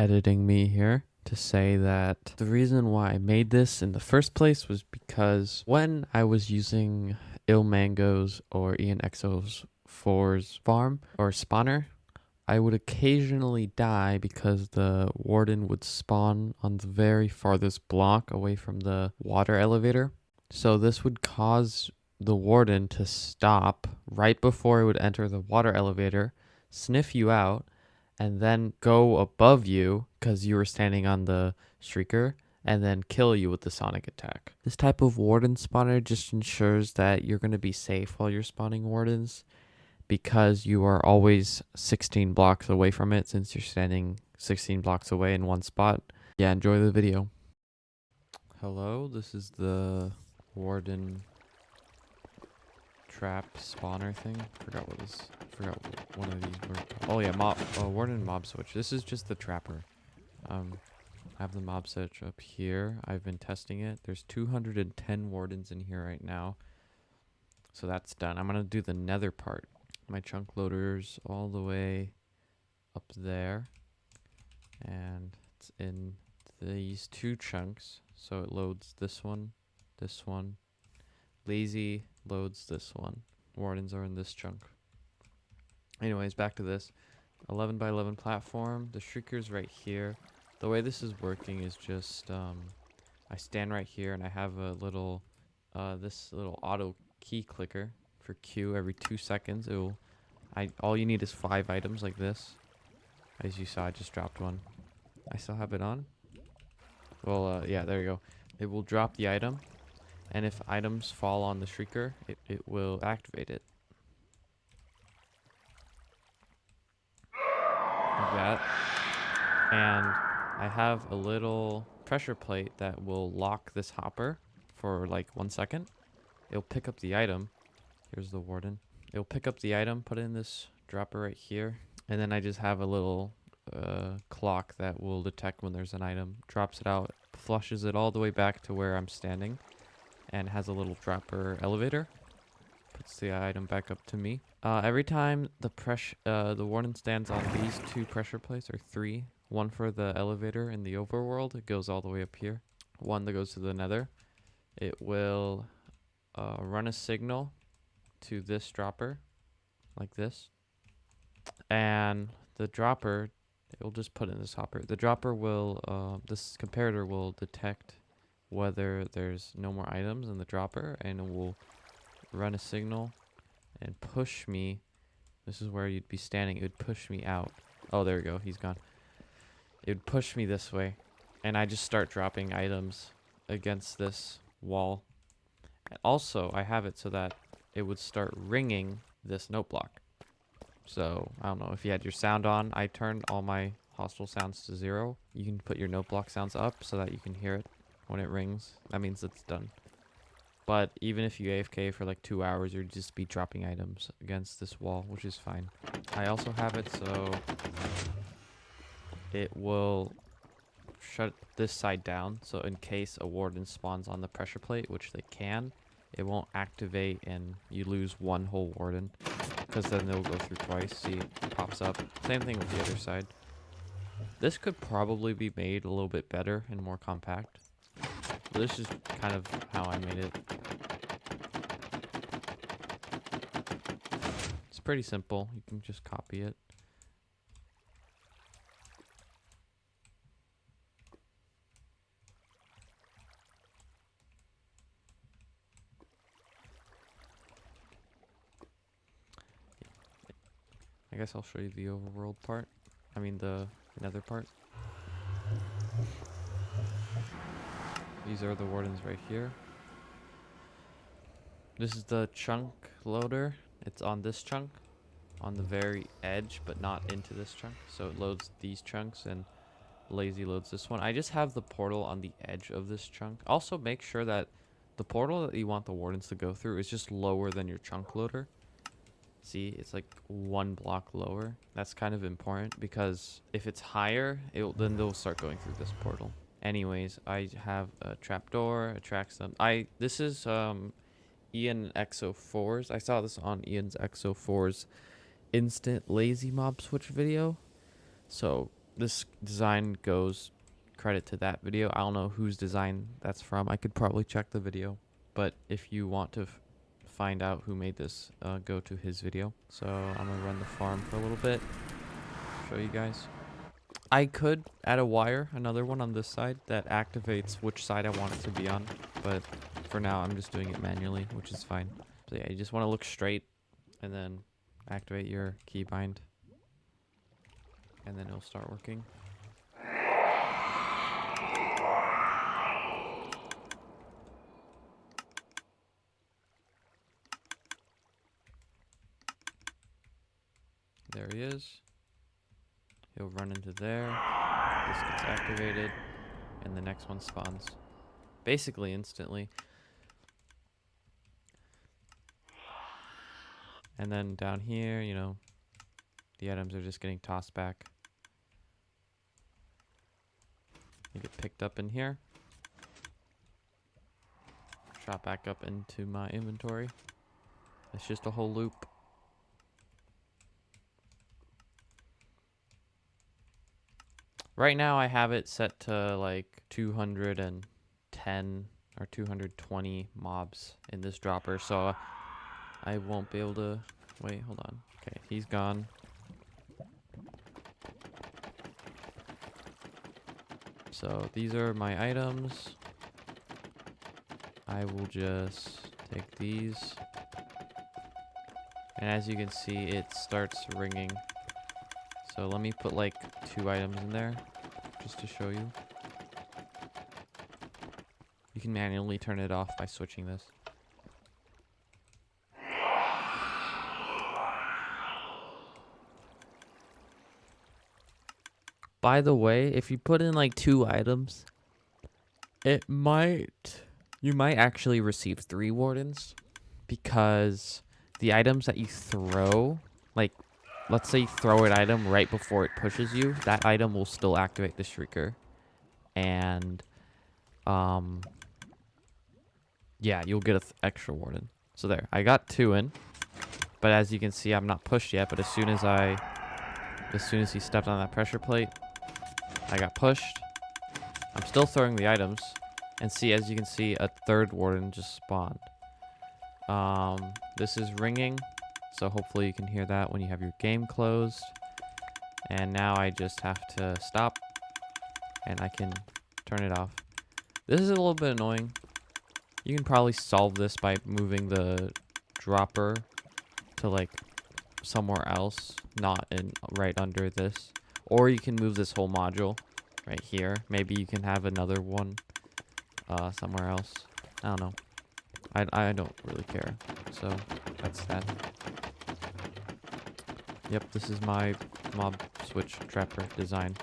editing me here to say that the reason why I made this in the first place was because when I was using Ilmango's or ENXO's 4's farm or spawner, I would occasionally die because the warden would spawn on the very farthest block away from the water elevator. So this would cause the warden to stop right before it would enter the water elevator, sniff you out, and then go above you because you were standing on the streaker and then kill you with the sonic attack. This type of warden spawner just ensures that you're going to be safe while you're spawning wardens because you are always 16 blocks away from it since you're standing 16 blocks away in one spot. Yeah, enjoy the video. Hello, this is the warden trap spawner thing. Forgot what one of these were called. Oh yeah, warden mob switch. This is just the trapper. I have the mob switch up here. I've been testing it. There's 210 wardens in here right now. So that's done. I'm gonna do the nether part. My chunk loader's all the way up there. And it's in these two chunks. So it loads this one. Lazy loads this one. Wardens are in this chunk. Anyways, back to this 11 by 11 platform. The shrieker's right here. The way this is working is just I stand right here and I have a little this little auto key clicker for Q. Every 2 seconds it will all you need is 5 items like this. As you saw, I just dropped one. I still have it on. Well, yeah, there you go. It will drop the item, and if items fall on the shrieker, it will activate it. Like that. And I have a little pressure plate that will lock this hopper for like 1 second. It'll pick up the item. Here's the warden. It'll pick up the item, put it in this dropper right here, and then I just have a little clock that will detect when there's an item, drops it out, flushes it all the way back to where I'm standing, and has a little dropper elevator, puts the item back up to me. Every time the warden stands on these 2 pressure plates, or 3, one for the elevator in the overworld, it goes all the way up here, one that goes to the nether, it will run a signal to this dropper like this, and the dropper, it will just put in this hopper. The dropper will this comparator will detect whether there's no more items in the dropper, and it will run a signal and push me. This is where you'd be standing. It would push me out. Oh, there we go, he's gone. It would push me this way, and I just start dropping items against this wall. And also I have it so that it would start ringing this note block. So I don't know if you had your sound on. I turned all my hostile sounds to 0. You can put your note block sounds up so that you can hear it when it rings. That means it's done. But even if you AFK for like 2 hours, you'd just be dropping items against this wall, which is fine. I also have it so it will shut this side down. So in case a warden spawns on the pressure plate, which they can, it won't activate and you lose one whole warden, because then they'll go through twice. See, it pops up. Same thing with the other side. This could probably be made a little bit better and more compact. But this is kind of how I made it. It's pretty simple. You can just copy it. I guess I'll show you the overworld part. I mean the nether part. These are the wardens right here. This is the chunk loader. It's on this chunk, on the very edge, but not into this chunk. So it loads these chunks, and Lazy loads this one. I just have the portal on the edge of this chunk. Also, make sure that the portal that you want the wardens to go through is just lower than your chunk loader. See, it's like 1 block lower. That's kind of important, because if it's higher, then they'll start going through this portal. Anyways, I have a trapdoor, attracts them. This is Ian XO4's. I saw this on Ian's XO4's instant lazy mob switch video. So this design goes credit to that video. I don't know whose design that's from. I could probably check the video, but if you want to find out who made this, go to his video. So I'm gonna run the farm for a little bit, show you guys. I could add a wire, another one on this side that activates which side I want it to be on, but for now I'm just doing it manually, which is fine. So yeah, you just want to look straight and then activate your keybind, and then it'll start working. There he is. He'll run into there. This gets activated, and the next one spawns. Basically instantly. And then down here, you know, the items are just getting tossed back. They get picked up in here. Shot back up into my inventory. It's just a whole loop. Right now I have it set to like 210 or 220 mobs in this dropper, so I won't be able to... Wait, hold on. Okay, he's gone. So these are my items. I will just take these. And as you can see, it starts ringing. So let me put like 2 items in there just to show you. You can manually turn it off by switching this. By the way, if you put in like 2 items, you might actually receive 3 wardens, because the items that you throw, like let's say you throw an item right before it pushes you, that item will still activate the shrieker. And yeah, you'll get an extra warden. So there, I got 2 in, but as you can see, I'm not pushed yet. But as soon as he stepped on that pressure plate, I got pushed. I'm still throwing the items, and see, as you can see, a 3rd warden just spawned. This is ringing, so hopefully you can hear that when you have your game closed. And now I just have to stop, and I can turn it off. This is a little bit annoying. You can probably solve this by moving the dropper to like somewhere else, not in right under this. Or you can move this whole module right here. Maybe you can have another one somewhere else. I don't know. I don't really care. So that's that. Yep, this is my mob switch trapper design.